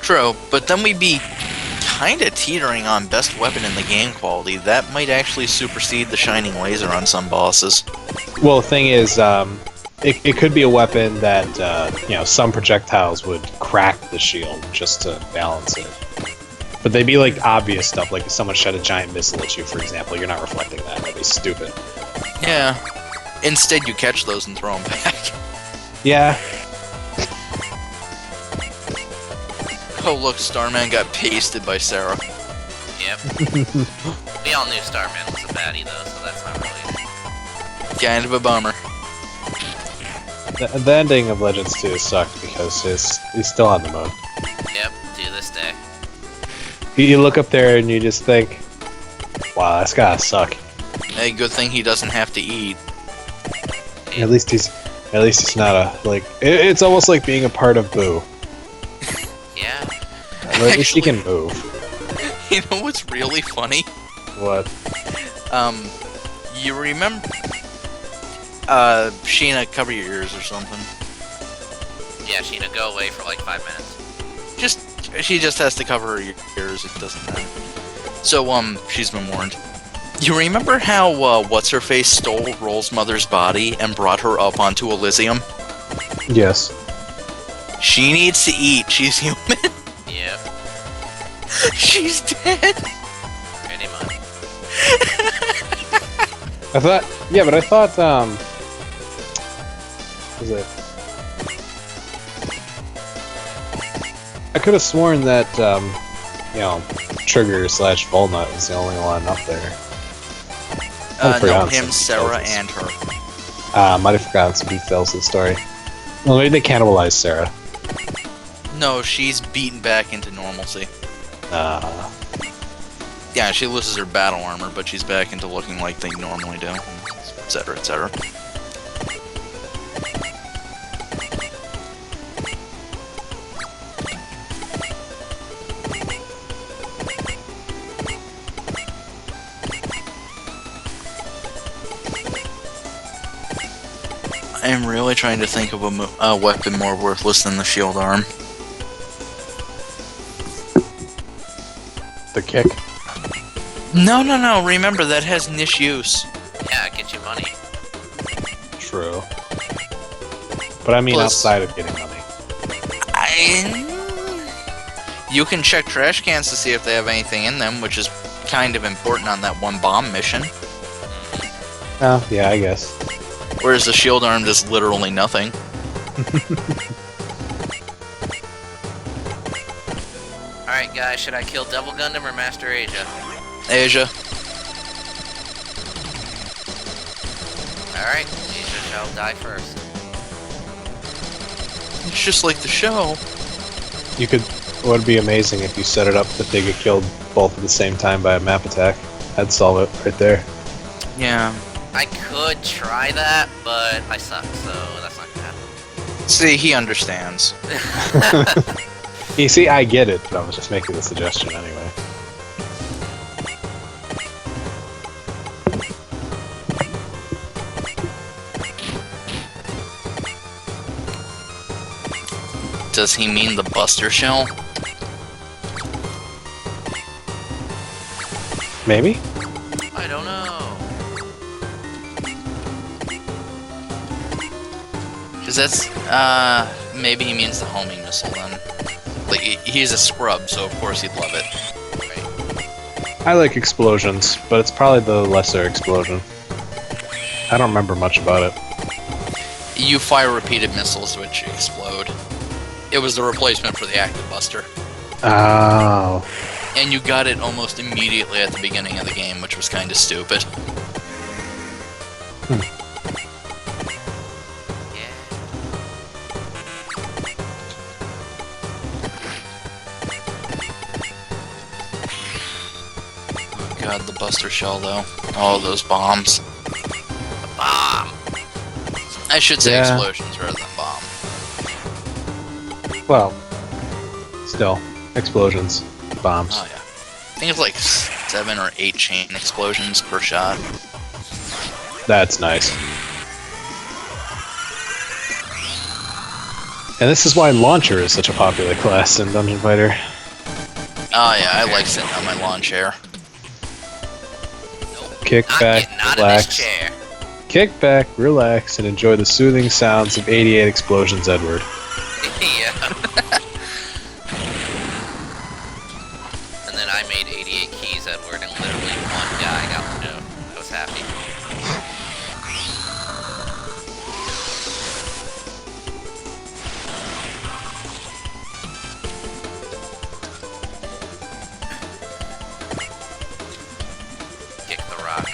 True, but then we'd be kind of teetering on best weapon in the game quality. That might actually supersede the Shining Laser on some bosses. Well, the thing is, it could be a weapon that, some projectiles would crack the shield just to balance it. But they'd be like obvious stuff, like if someone shot a giant missile at you, for example, you're not reflecting that. That'd be stupid. Yeah. Instead, you catch those and throw them back. Yeah. Oh, look, Starman got pasted by Sarah. Yep. We all knew Starman was a baddie, though, so that's not really... Kind of a bummer. The ending of Legends 2 sucked because he's still on the moon. Yep, to this day. You look up there and you just think, wow, that's gotta suck. Hey, good thing he doesn't have to eat. At least he's not it's almost like being a part of Boo. Yeah. Or at least he can move. You know what's really funny? What? You remember... Sheena, cover your ears or something. Yeah, Sheena, go away for like 5 minutes. She just has to cover her ears, it doesn't matter. So, she's been warned. You remember how, What's-Her-Face stole Roll's mother's body and brought her up onto Elysium? Yes. She needs to eat, she's human. Yep. She's dead. Pretty much. I thought, was it? I could have sworn that, Trigger / Volnut was the only one up there. No, him, Sarah, and her. Might have forgotten some details of the story. Well, maybe they cannibalized Sarah. No, she's beaten back into normalcy. Yeah, she loses her battle armor, but she's back into looking like they normally do, etc., etc. I'm really trying to think of a weapon more worthless than the shield arm. The kick. No. Remember, that has niche use. Yeah, it gets you money. True. But I mean Plus, outside of getting money. You can check trash cans to see if they have anything in them, which is kind of important on that one bomb mission. Oh, yeah, I guess. Whereas the shield arm does literally nothing. Alright guys, should I kill Devil Gundam or Master Asia? Asia. Alright, Asia shall die first. It's just like the show. It would be amazing if you set it up that they get killed both at the same time by a map attack. That'd solve it right there. Yeah. I could try that, but I suck, so that's not gonna happen. See, he understands. You see, I get it, but I was just making the suggestion anyway. Does he mean the Buster Shell? Maybe? I don't know. Because that's, maybe he means the homing missile then. Like, he's a scrub, so of course he'd love it. Right. I like explosions, but it's probably the lesser explosion. I don't remember much about it. You fire repeated missiles which explode. It was the replacement for the active buster. Oh. And you got it almost immediately at the beginning of the game, which was kind of stupid. Oh god, the buster shell though. Oh, those bombs. A bomb! I should say Yeah. explosions rather than bomb. Well, still, explosions, bombs. Oh yeah. I think it's like 7 or 8 chain explosions per shot. That's nice. And this is why Launcher is such a popular class in Dungeon Fighter. Oh yeah, I like sitting on my lawn chair. Kick Not back, getting out of relax. this chair. Kick back, relax, and enjoy the soothing sounds of 88 explosions, Edward. Yeah. And then I made 88 keys, Edward, and literally one guy got the joke. I was happy. Kick the rock.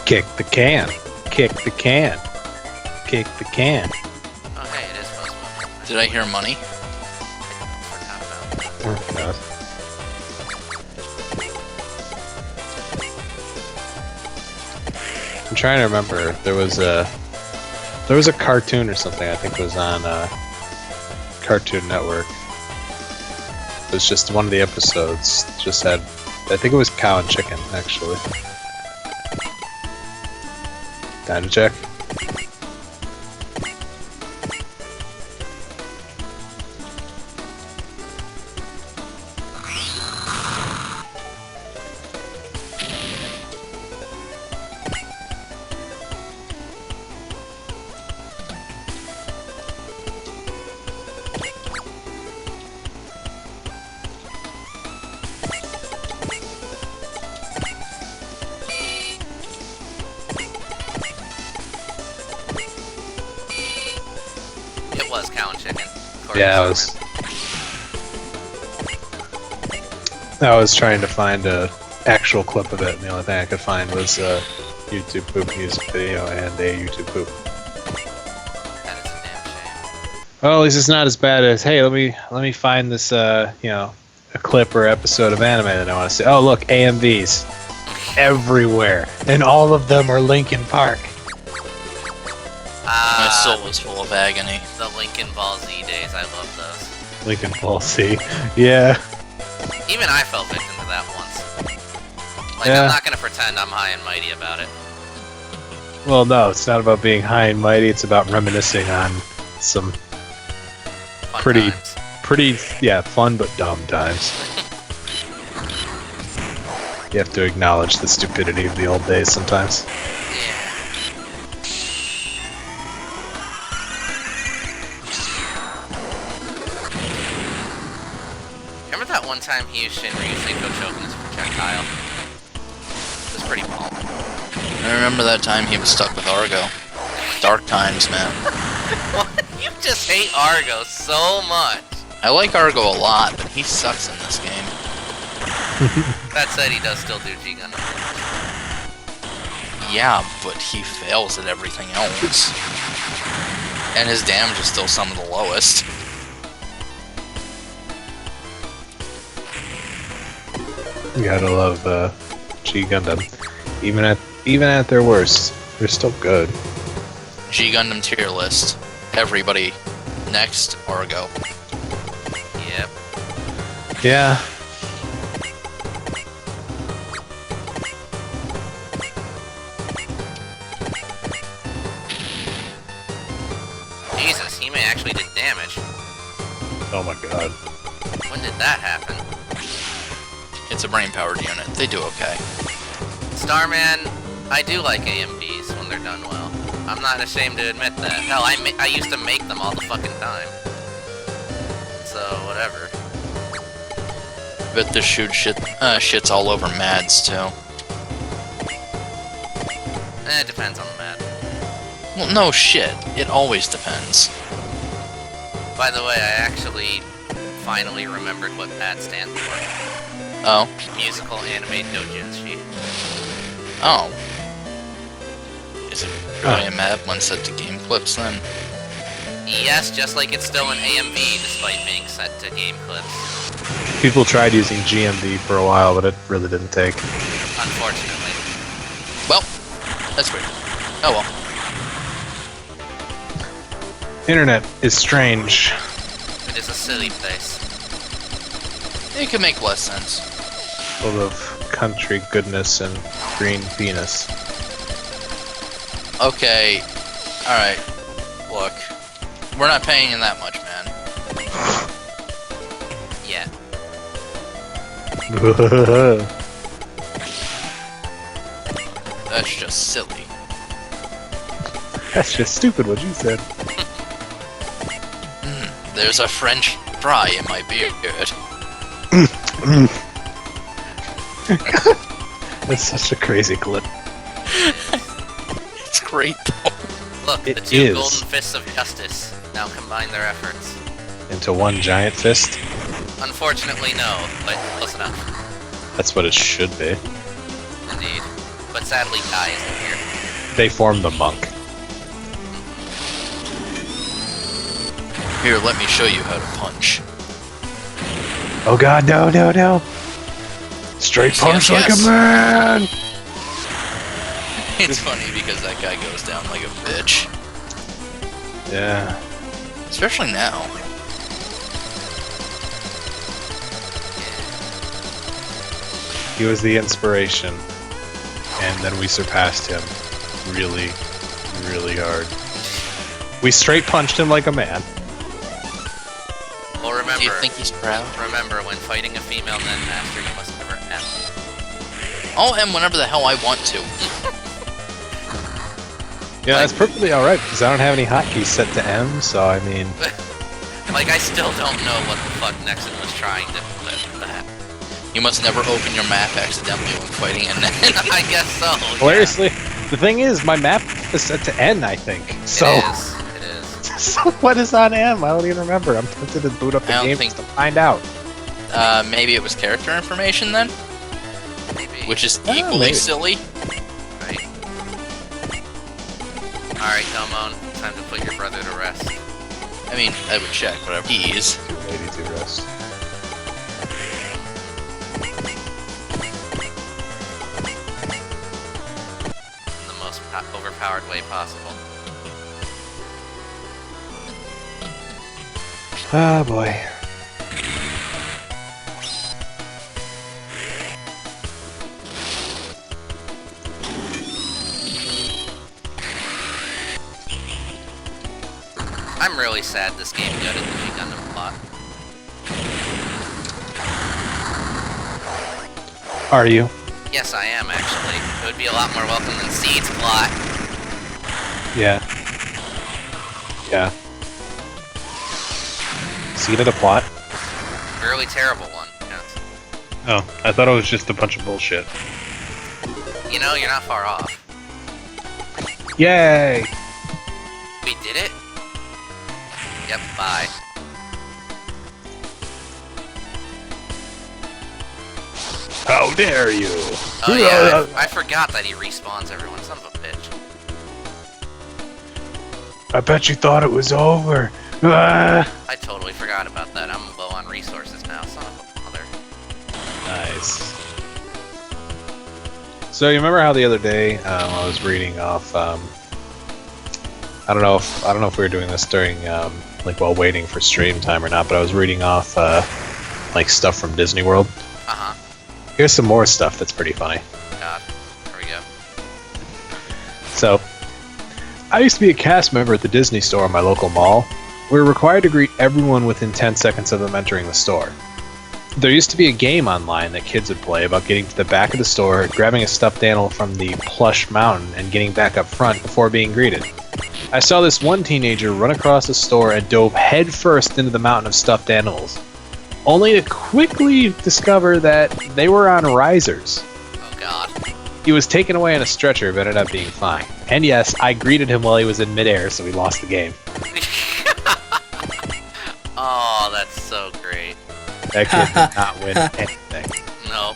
Kick the can. Kick the can. Kick the can. Oh, hey, it is Postman. Did I hear money? Forgot about that. Oh, God. I'm trying to remember. There was a cartoon or something. I think it was on Cartoon Network. It was just one of the episodes. Just had, I think it was Cow and Chicken actually. Time to check. It was cow and chicken. according Yeah, to I was trying to find a actual clip of it, and the only thing I could find was a YouTube Poop music video and a YouTube Poop. Sermon. That is a damn shame. Well, at least it's not as bad as, hey, let me find this a clip or episode of anime that I want to see. Oh, look, AMVs everywhere, and all of them are Linkin Park. My soul is full of agony. The Lincoln Ball Z days, I love those. Linkin Ball C. Yeah. Even I fell victim to that once. Like, Yeah. I'm not gonna pretend I'm high and mighty about it. Well, no, it's not about being high and mighty. It's about reminiscing on some Fun Pretty- times. fun but dumb times. You have to acknowledge the stupidity of the old days sometimes. Yeah. Remember that one time he used Shinryu Seiko choking his projectile? It was pretty balmy. I remember that time he was stuck with Argo. Dark times, man. What? You just hate Argo so much. I like Argo a lot, but he sucks in this game. That said, he does still do G-Gun. Yeah, but he fails at everything else. And his damage is still some of the lowest. You gotta love G Gundam. Even at their worst, they're still good. G Gundam tier list. Everybody. Next, Argo. Yep. Yeah. Jesus, he may actually did damage. Oh my god. When did that happen? It's a brain-powered unit. They do okay. Starman, I do like AMVs when they're done well. I'm not ashamed to admit that. Hell, I used to make them all the fucking time. So, whatever. Bet the shit's all over Mads, too. It depends on the map. Well, no shit. It always depends. By the way, I actually finally remembered what MAD stands for. Oh. Musical Anime Doujinshi. Oh. Is it really a map when set to game clips, then? Yes, just like it's still an AMV despite being set to game clips. People tried using GMD for a while, but it really didn't take. Unfortunately. Well, that's weird. Oh well. Internet is strange. It is a silly place. It could make less sense. Full of country goodness and green penis. Okay. Alright. Look. We're not paying you that much, man. Yeah. That's just silly. That's just stupid what you said. There's a French fry in my beard. That's such a crazy clip. It's great though. Look, It the two is. golden fists of justice now combine their efforts. Into one giant fist. Unfortunately, no, but close enough. That's what it should be. Indeed. But sadly, Kai isn't here. They form the monk. Here, let me show you how to punch. Oh god, no, no, no! Straight Yes, punch yes, like a man! It's funny because that guy goes down like a bitch. Yeah. Especially now. He was the inspiration. And then we surpassed him. Really, really hard. We straight punched him like a man. Well, remember, Do you think he's proud? remember, when fighting a female Nen Master, you must never M. I'll M whenever the hell I want to. Yeah, that's perfectly alright, because I don't have any hotkeys set to M, so I mean... Like, I still don't know what the fuck Nexon was trying to with that. You must never open your map accidentally when fighting a Nen. I guess so, yeah. Hilariously, the thing is, my map is set to N, I think. So, It is. so what is on M? I don't even remember. I'm tempted to boot up the I don't game think- to find out. Maybe it was character information then? Maybe. Which is Oh, equally maybe. silly. Right. Alright, Domon, time to put your brother to rest. I mean, I would check whatever he is. Too lady to rest. In the most overpowered way possible. Ah, boy. I'm really sad this game gutted the G Gundam plot. Are you? Yes, I am, actually. It would be a lot more welcome than Seed's plot. Yeah. Yeah. Seed of the plot? Really terrible one, yes. Oh, I thought it was just a bunch of bullshit. You know, you're not far off. Yay! We did it? Yep, bye. How dare you! Oh yeah, I forgot that he respawns everyone, son of a bitch. I bet you thought it was over. Ah! I totally forgot about that. I'm low on resources now, son of a mother. Nice. So you remember how the other day I was reading off? I don't know if we were doing this during like while waiting for stream time or not, but I was reading off like stuff from Disney World. Uh-huh. Here's some more stuff that's pretty funny. God. Here we go. So, I used to be a cast member at the Disney store in my local mall. We were required to greet everyone within 10 seconds of them entering the store. There used to be a game online that kids would play about getting to the back of the store, grabbing a stuffed animal from the plush mountain, and getting back up front before being greeted. I saw this one teenager run across the store and dove headfirst into the mountain of stuffed animals, only to quickly discover that they were on risers. Oh god. He was taken away on a stretcher but ended up being fine. And yes, I greeted him while he was in midair, so we lost the game. Oh, that's so great. That kid did not win anything. Nope.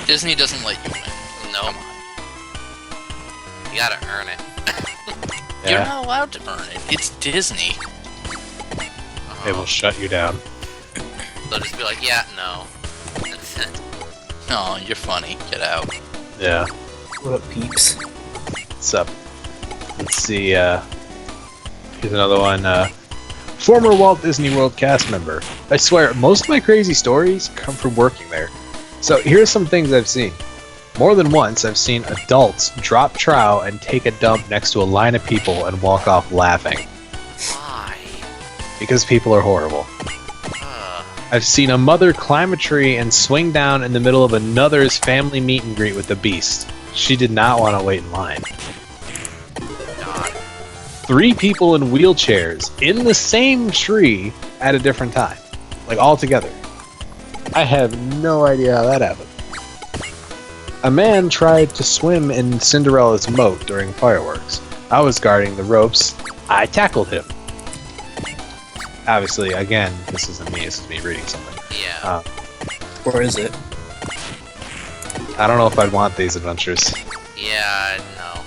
Disney doesn't let you win. Nope. You gotta earn it. You're Yeah, not allowed to earn it. It's Disney. they will shut you down. They'll just be like, yeah, no. That's it. Oh, you're funny. Get out. Yeah. What up, peeps? What's up? Let's see, here's another one, former Walt Disney World cast member. I swear, most of my crazy stories come from working there. So here's some things I've seen. More than once, I've seen adults drop trow and take a dump next to a line of people and walk off laughing. Why? because people are horrible. I've seen a mother climb a tree and swing down in the middle of another's family meet and greet with the beast. She did not want to wait in line. God. 3 people in wheelchairs in the same tree at a different time. Like, all together. I have no idea how that happened. A man tried to swim in Cinderella's moat during fireworks. I was guarding the ropes. I tackled him. Obviously, again, this isn't me, this is me reading something. Yeah. Or is it? I don't know if I'd want these adventures. Yeah, no.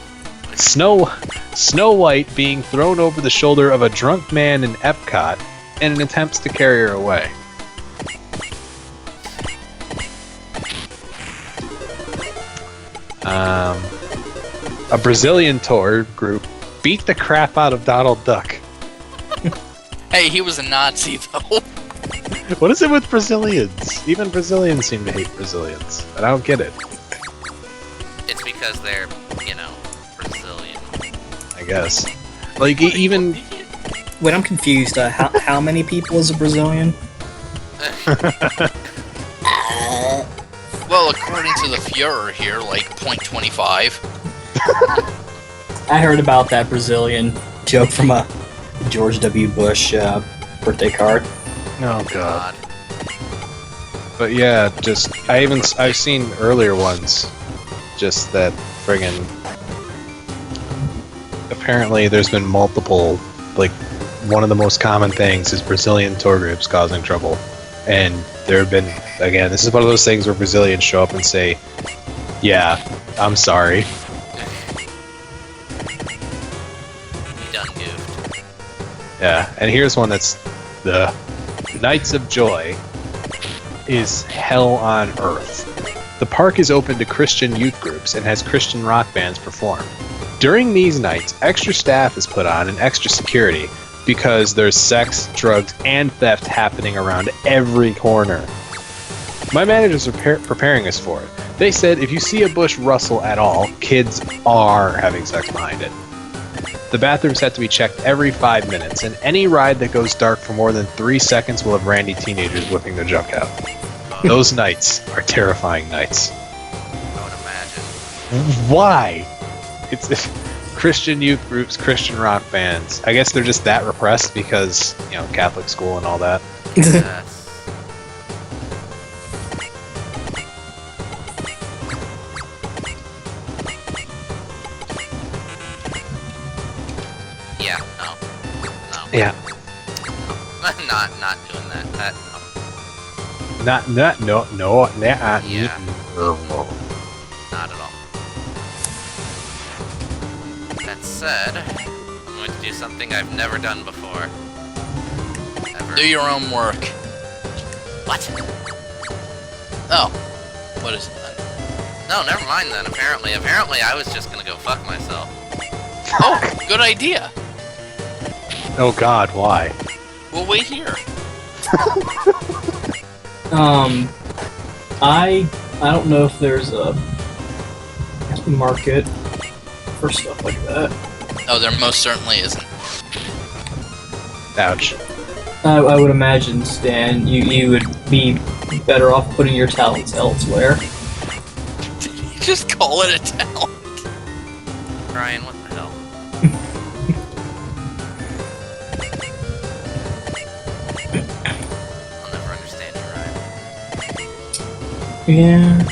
Snow White being thrown over the shoulder of a drunk man in Epcot in an attempt to carry her away. A Brazilian tour group beat the crap out of Donald Duck. Hey, he was a Nazi, though. What is it with Brazilians? Even Brazilians seem to hate Brazilians. And I don't get it. It's because they're, Brazilian. I guess. Like, even... Wait, I'm confused. How many people is a Brazilian? Well, according to the Fuhrer here, like, 0.25. I heard about that Brazilian joke from a George W. Bush birthday card. Oh, God. But yeah, just... I've seen earlier ones. Just that friggin'... Apparently there's been multiple, like, one of the most common things is Brazilian tour groups causing trouble. And there have been, again, this is one of those things where Brazilians show up and say, yeah, I'm sorry. You done goofed. Yeah, and here's one that's the Nights of Joy is hell on earth. The park is open to Christian youth groups and has Christian rock bands perform. During these nights, extra staff is put on and extra security because there's sex, drugs, and theft happening around every corner. My managers are preparing us for it. They said if you see a bush rustle at all, kids are having sex behind it. The bathrooms have to be checked every 5 minutes, and any ride that goes dark for more than 3 seconds will have randy teenagers whipping their junk out. Those nights are terrifying nights. I would imagine. Why? It's Christian youth groups, Christian rock bands. I guess they're just that repressed because, Catholic school and all that. Yes. Yeah, no. Yeah. Not doing that. Yeah. Not at all. That said, I'm going to do something I've never done before. Ever. Do your own work. What? Oh. What is it then? No, never mind then, apparently. Apparently I was just gonna go fuck myself. Oh, good idea. Oh God, why? We'll wait here. I don't know if there's a market for stuff like that. Oh, there most certainly isn't. Ouch. I would imagine, Stan, you would be better off putting your talents elsewhere. Did you just call it a talent? Ryan, what the hell? I'll never understand you, Ryan. Yeah.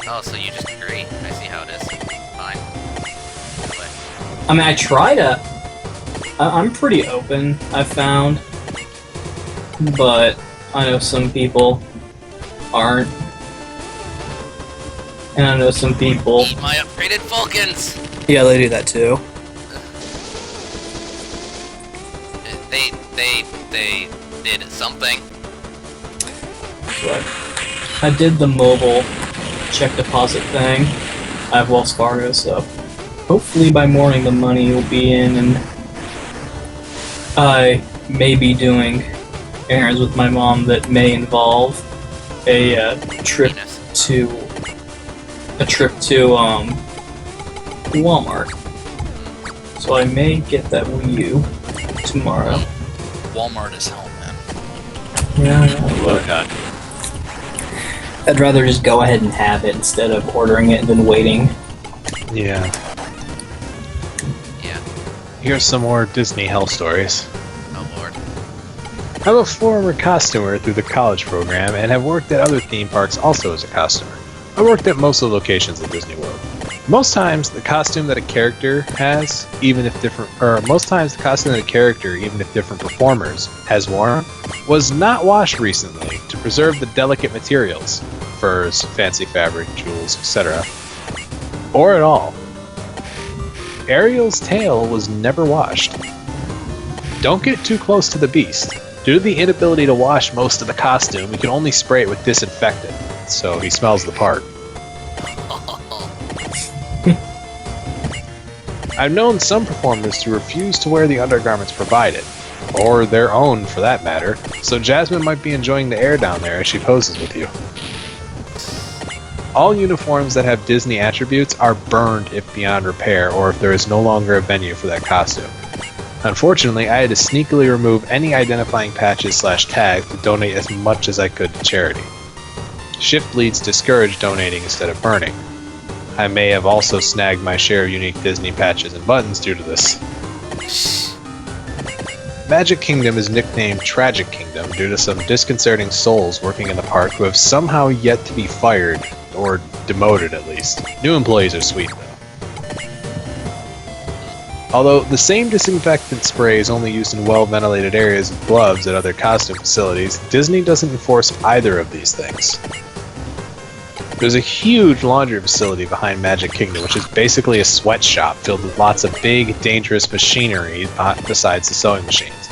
Oh, so you just agree? I see how it is. Fine. Go away. I mean, I try to... I'm pretty open, I've found. But I know some people aren't. And I know some people... Eat my upgraded Vulcans! Yeah, they do that too. They did something. But I did the mobile check deposit thing. I have Wells Fargo, so hopefully by morning the money will be in, and I may be doing errands with my mom that may involve a trip Penis. to Walmart. So I may get that Wii U tomorrow. Walmart is hell, man. Yeah, I know, Well but done. I'd rather just go ahead and have it instead of ordering it and then waiting. Yeah. Yeah. Here's some more Disney hell stories. Oh lord. I'm a former costumer through the college program and have worked at other theme parks also as a costumer. I worked at most of the locations at Disney World. Most times, the costume that a character has, even if different performers has worn, was not washed recently to preserve the delicate materials, furs, fancy fabric, jewels, etc., or at all. Ariel's tail was never washed. Don't get too close to the beast. Due to the inability to wash most of the costume, you can only spray it with disinfectant, so he smells the part. I've known some performers to refuse to wear the undergarments provided, or their own for that matter, so Jasmine might be enjoying the air down there as she poses with you. All uniforms that have Disney attributes are burned if beyond repair or if there is no longer a venue for that costume. Unfortunately, I had to sneakily remove any identifying patches/tags to donate as much as I could to charity. Shift leads discourage donating instead of burning. I may have also snagged my share of unique Disney patches and buttons due to this. Magic Kingdom is nicknamed Tragic Kingdom due to some disconcerting souls working in the park who have somehow yet to be fired, or demoted at least. New employees are sweet though. Although the same disinfectant spray is only used in well-ventilated areas with gloves at other costume facilities, Disney doesn't enforce either of these things. There's a huge laundry facility behind Magic Kingdom, which is basically a sweatshop filled with lots of big, dangerous machinery besides the sewing machines.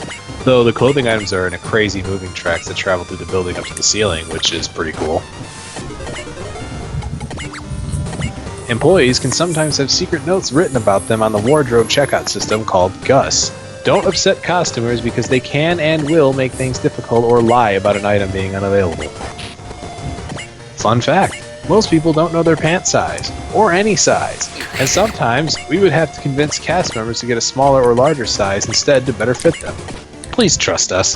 Though the clothing items are in a crazy moving tracks that travel through the building up to the ceiling, which is pretty cool. Employees can sometimes have secret notes written about them on the wardrobe checkout system called Gus. Don't upset costumers because they can and will make things difficult or lie about an item being unavailable. Fun fact. Most people don't know their pant size, or any size, and sometimes we would have to convince cast members to get a smaller or larger size instead to better fit them. Please trust us.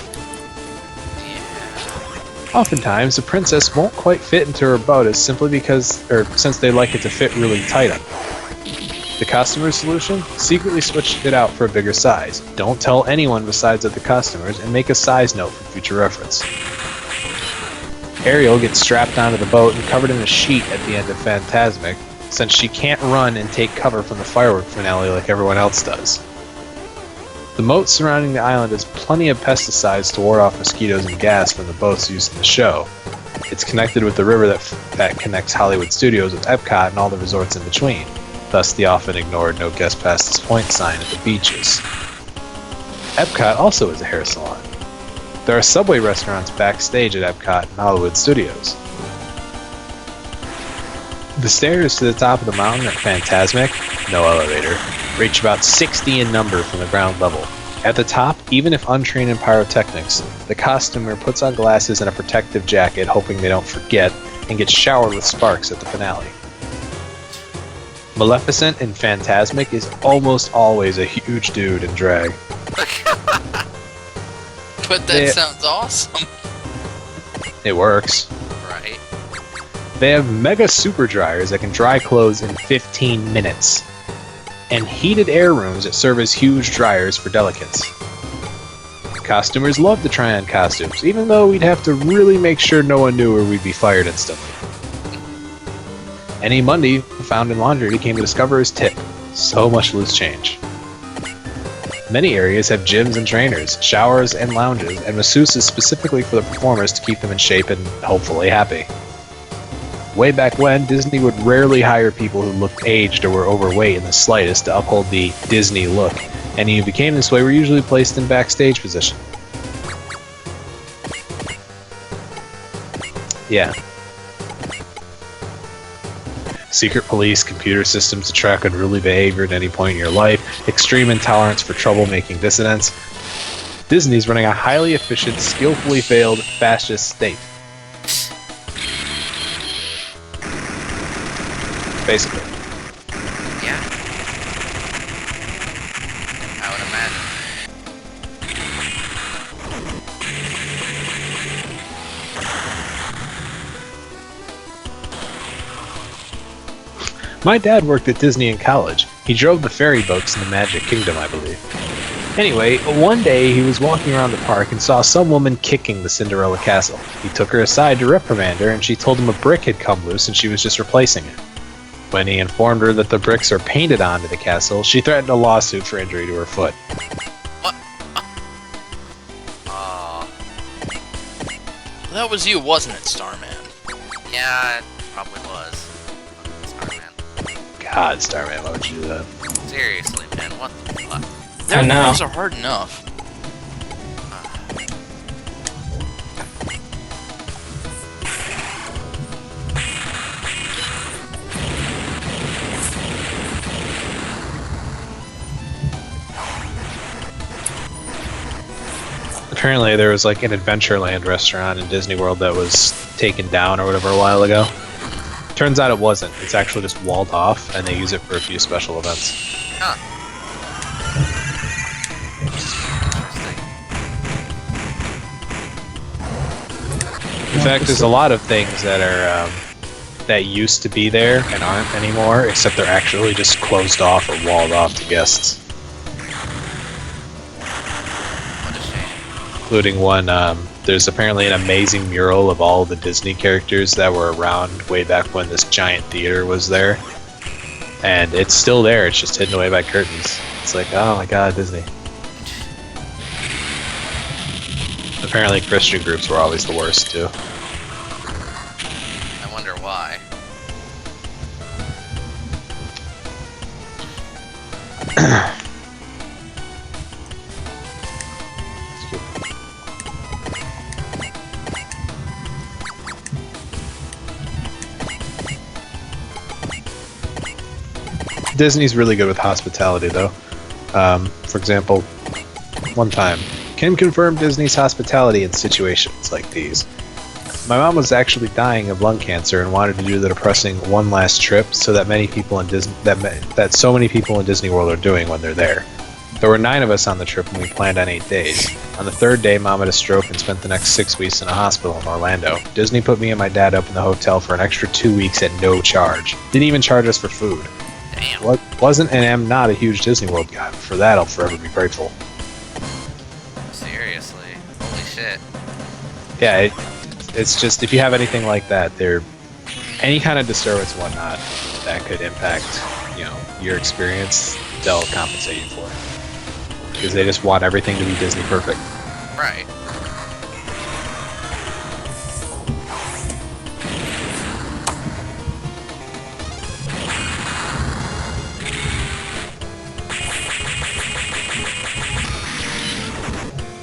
Oftentimes, the princess won't quite fit into her bodice simply since they like it to fit really tight on them. The costumer's solution? Secretly switch it out for a bigger size. Don't tell anyone besides other customers, and make a size note for future reference. Ariel gets strapped onto the boat and covered in a sheet at the end of Fantasmic, since she can't run and take cover from the firework finale like everyone else does. The moat surrounding the island has plenty of pesticides to ward off mosquitoes and gas from the boats used in the show. It's connected with the river that connects Hollywood Studios with Epcot and all the resorts in between, thus the often ignored no guest past this point sign at the beaches. Epcot also is a hair salon. There are Subway restaurants backstage at Epcot and Hollywood Studios. The stairs to the top of the mountain at Fantasmic, no elevator, reach about 60 in number from the ground level. At the top, even if untrained in pyrotechnics, the costumer puts on glasses and a protective jacket hoping they don't forget, and gets showered with sparks at the finale. Maleficent in Fantasmic is almost always a huge dude in drag. But that sounds awesome. It works. Right. They have mega super dryers that can dry clothes in 15 minutes, and heated air rooms that serve as huge dryers for delicates. Costumers love to try on costumes, even though we'd have to really make sure no one knew or we'd be fired instantly. Any Monday found in laundry became a discoverer's tip. So much loose change. Many areas have gyms and trainers, showers and lounges, and masseuses specifically for the performers to keep them in shape and hopefully happy. Way back when, Disney would rarely hire people who looked aged or were overweight in the slightest to uphold the Disney look, and who became this way were usually placed in backstage position. Yeah. Secret police, computer systems to track unruly behavior at any point in your life, extreme intolerance for troublemaking dissidents. Disney's running a highly efficient, skillfully veiled fascist state. Basically. Yeah. My dad worked at Disney in college. He drove the ferry boats in the Magic Kingdom, I believe. Anyway, one day he was walking around the park and saw some woman kicking the Cinderella castle. He took her aside to reprimand her, and she told him a brick had come loose and she was just replacing it. When he informed her that the bricks are painted onto the castle, she threatened a lawsuit for injury to her foot. What? Oh. That was you, wasn't it, Starman? Yeah, it probably was. Starman. God, Starman, why would you do that? Seriously, man, what the fuck? Their I know. names are hard enough. Apparently there was like an Adventureland restaurant in Disney World that was taken down or whatever a while ago. Turns out it wasn't. It's actually just walled off, and they use it for a few special events. Huh. In fact, there's a lot of things that are that used to be there and aren't anymore, except they're actually just closed off or walled off to guests. What a shame. Including one, there's apparently an amazing mural of all the Disney characters that were around way back when this giant theater was there. And it's still there, it's just hidden away by curtains. It's like, oh my god, Disney. Apparently Christian groups were always the worst, too. I wonder why. Disney's really good with hospitality, though. For example, one time, can confirm Disney's hospitality in situations like these. My mom was actually dying of lung cancer and wanted to do the depressing one last trip, so that many people in that so many people in Disney World are doing when they're there. There were 9 of us on the trip, and we planned on 8 days. On the 3rd day, Mom had a stroke and spent the next 6 weeks in a hospital in Orlando. Disney put me and my dad up in the hotel for an extra 2 weeks at no charge. Didn't even charge us for food. Damn. Wasn't and am not a huge Disney World guy. For that, I'll forever be grateful. Seriously. Holy shit. Yeah, it's just, if you have anything like that, any kind of disturbance and whatnot that could impact, your experience, they'll compensate you for it. Because they just want everything to be Disney perfect. Right.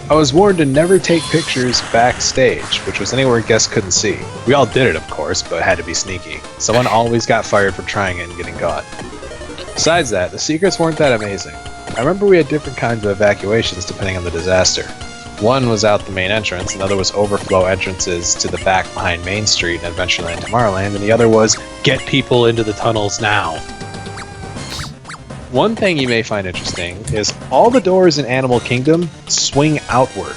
I was warned to never take pictures backstage, which was anywhere guests couldn't see. We all did it, of course, but had to be sneaky. Someone always got fired for trying it and getting caught. Besides that, the secrets weren't that amazing. I remember we had different kinds of evacuations depending on the disaster. One was out the main entrance, another was overflow entrances to the back behind Main Street in Adventureland Tomorrowland, and the other was get people into the tunnels now. One thing you may find interesting is all the doors in Animal Kingdom swing outward.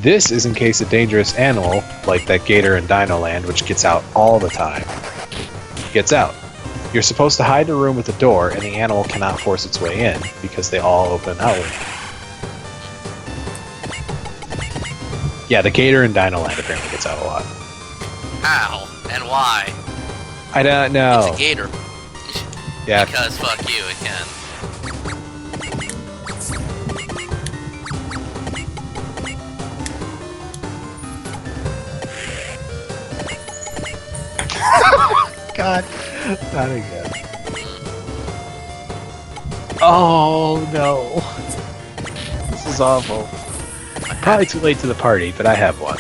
This is in case a dangerous animal, like that gator in Dino Land, which gets out all the time, gets out. You're supposed to hide in a room with a door, and the animal cannot force its way in, because they all open outward. Yeah, the gator in Dino Land apparently gets out a lot. How? And why? I don't know. It's a gator. Yeah. Because fuck you, it can. God, not again. Oh no. This is awful. Probably too late to the party, but I have one.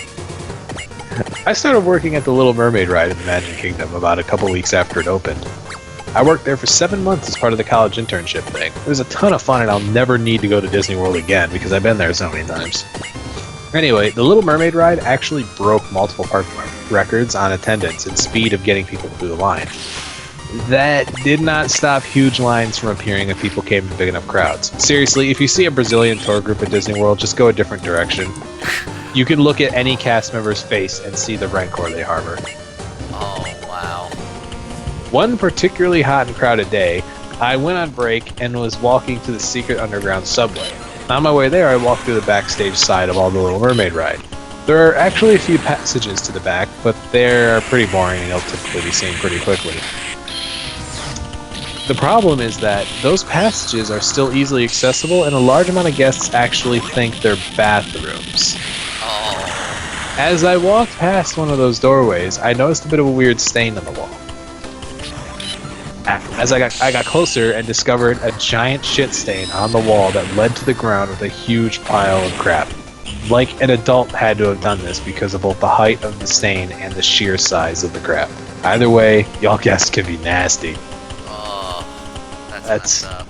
I started working at the Little Mermaid ride in the Magic Kingdom about a couple weeks after it opened. I worked there for 7 months as part of the college internship thing. It was a ton of fun, and I'll never need to go to Disney World again because I've been there so many times. Anyway, the Little Mermaid ride actually broke multiple park records on attendance and speed of getting people through the line. That did not stop huge lines from appearing if people came to big enough crowds. Seriously, if you see a Brazilian tour group at Disney World, just go a different direction. You can look at any cast member's face and see the rancor they harbor. Oh, wow. One particularly hot and crowded day, I went on break and was walking to the secret underground subway. On my way there, I walked through the backstage side of All the Little Mermaid ride. There are actually a few passages to the back, but they're pretty boring and you'll typically be seen pretty quickly. The problem is that those passages are still easily accessible, and a large amount of guests actually think they're bathrooms. Oh. As I walked past one of those doorways, I noticed a bit of a weird stain on the wall. As I got closer and discovered a giant shit stain on the wall that led to the ground with a huge pile of crap. Like an adult had to have done this because of both the height of the stain and the sheer size of the crap. Either way, y'all guests can be nasty. Oh. That's messed up.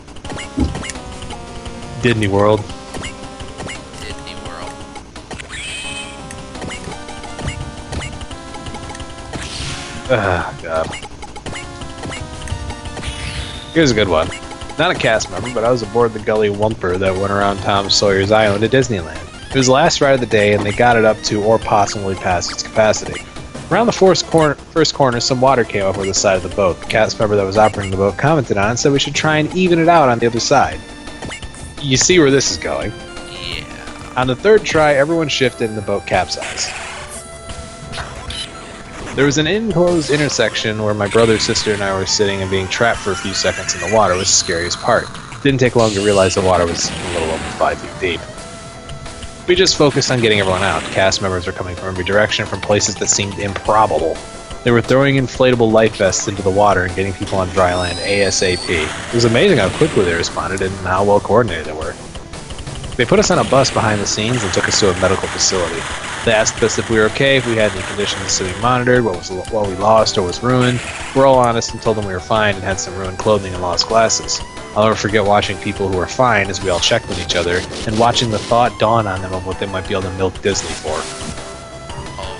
Disney World. Disney World. Ah, God. Here's a good one. Not a cast member, but I was aboard the Gully Wumper that went around Tom Sawyer's Island at Disneyland. It was the last ride of the day, and they got it up to, or possibly past, its capacity. Around the first corner, some water came up over the side of the boat. The cast member that was operating the boat commented on it and said we should try and even it out on the other side. You see where this is going. Yeah. On the third try, everyone shifted and the boat capsized. There was an enclosed intersection where my brother, sister, and I were sitting and being trapped for a few seconds in the water was the scariest part. It didn't take long to realize the water was a little over 5 feet deep. We just focused on getting everyone out. Cast members were coming from every direction, from places that seemed improbable. They were throwing inflatable life vests into the water and getting people on dry land ASAP. It was amazing how quickly they responded and how well coordinated they were. They put us on a bus behind the scenes and took us to a medical facility. They asked us if we were okay, if we had any conditions to be monitored, what we lost or was ruined. We're all honest and told them we were fine and had some ruined clothing and lost glasses. I'll never forget watching people who were fine as we all checked with each other and watching the thought dawn on them of what they might be able to milk Disney for.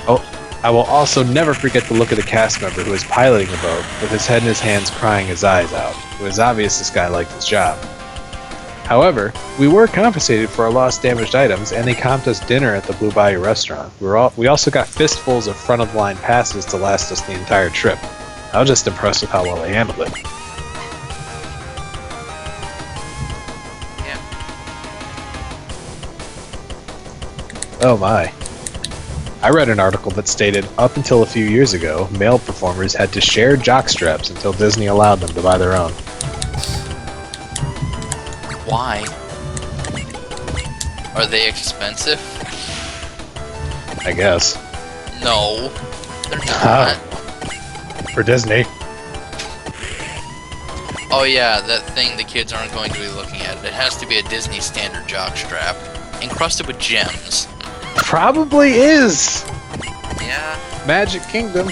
Oh, I will also never forget the look of the cast member who was piloting the boat with his head in his hands crying his eyes out. It was obvious this guy liked his job. However, we were compensated for our lost damaged items, and they comped us dinner at the Blue Bayou restaurant. We also got fistfuls of front-of-the-line passes to last us the entire trip. I was just impressed with how well they handled it. Yeah. Oh my. I read an article that stated, up until a few years ago, male performers had to share jockstraps until Disney allowed them to buy their own. Why? Are they expensive? I guess. No, they're not. For Disney. Oh yeah, that thing the kids aren't going to be looking at. It has to be a Disney standard jockstrap, encrusted with gems. Probably is! Yeah. Magic Kingdom.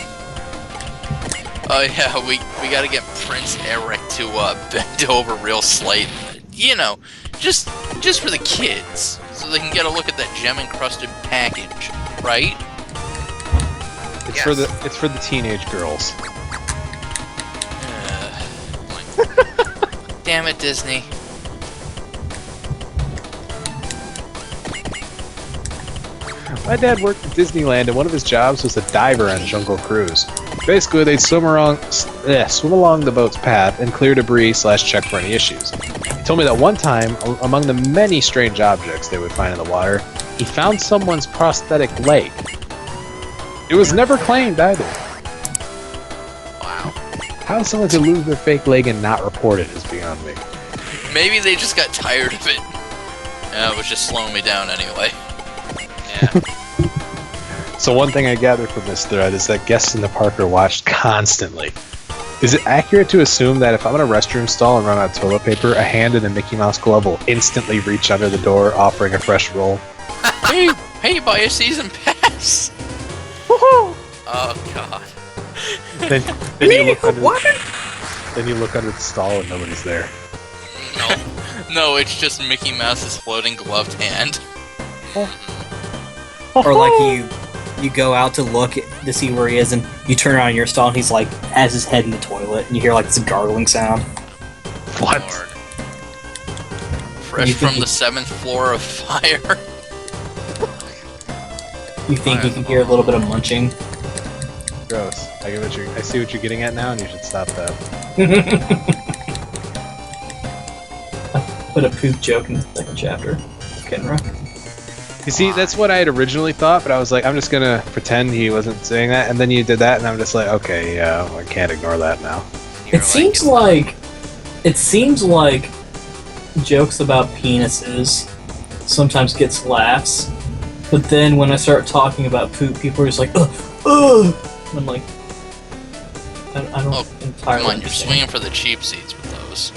Oh yeah, we gotta get Prince Eric to bend over real slight. You know, just for the kids, so they can get a look at that gem-encrusted package, right? It's Yes. for the teenage girls. Damn it, Disney. My dad worked at Disneyland, and one of his jobs was a diver on Jungle Cruise. Basically, they'd swim along the boat's path and clear debris / check for any issues. He told me that one time, among the many strange objects they would find in the water, he found someone's prosthetic leg. It was never claimed either. Wow. How someone could lose their fake leg and not report it is beyond me. Maybe they just got tired of it. And it was just slowing me down anyway. Yeah. So one thing I gathered from this thread is that guests in the park are watched constantly. Is it accurate to assume that if I'm in a restroom stall and run out of toilet paper, a hand in a Mickey Mouse glove will instantly reach under the door, offering a fresh roll? Hey, buy a season pass. Oh god. Then you look under the stall and nobody's there. No, it's just Mickey Mouse's floating gloved hand. Or like you go out to look to see where he is, and you turn around in your stall, and he's like has his head in the toilet, and you hear like this gargling sound. What? Lord. Fresh from the 7th floor of fire. You think you can hear a little bit of munching? Gross. I see what you're getting at now, and you should stop that. I put a poop joke in the second chapter. Kenra. You see, that's what I had originally thought, but I was like, I'm just gonna pretend he wasn't saying that, and then you did that, and I'm just like, okay, yeah, I can't ignore that now. It seems like jokes about penises sometimes gets laughs, but then when I start talking about poop, people are just like, ugh, ugh. And I'm like, I don't entirely. Come on, you're swinging for the cheap seats with those.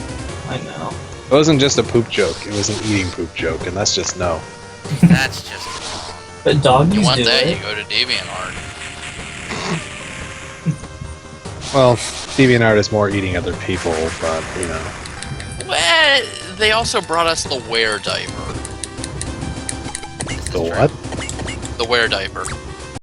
I know. It wasn't just a poop joke; it was an eating poop joke, and that's just no. That's just wrong. But doggies You want do that? it. You go to DeviantArt. Well, DeviantArt is more eating other people, but you know. Well, they also brought us the wear diaper. The what? The wear diaper.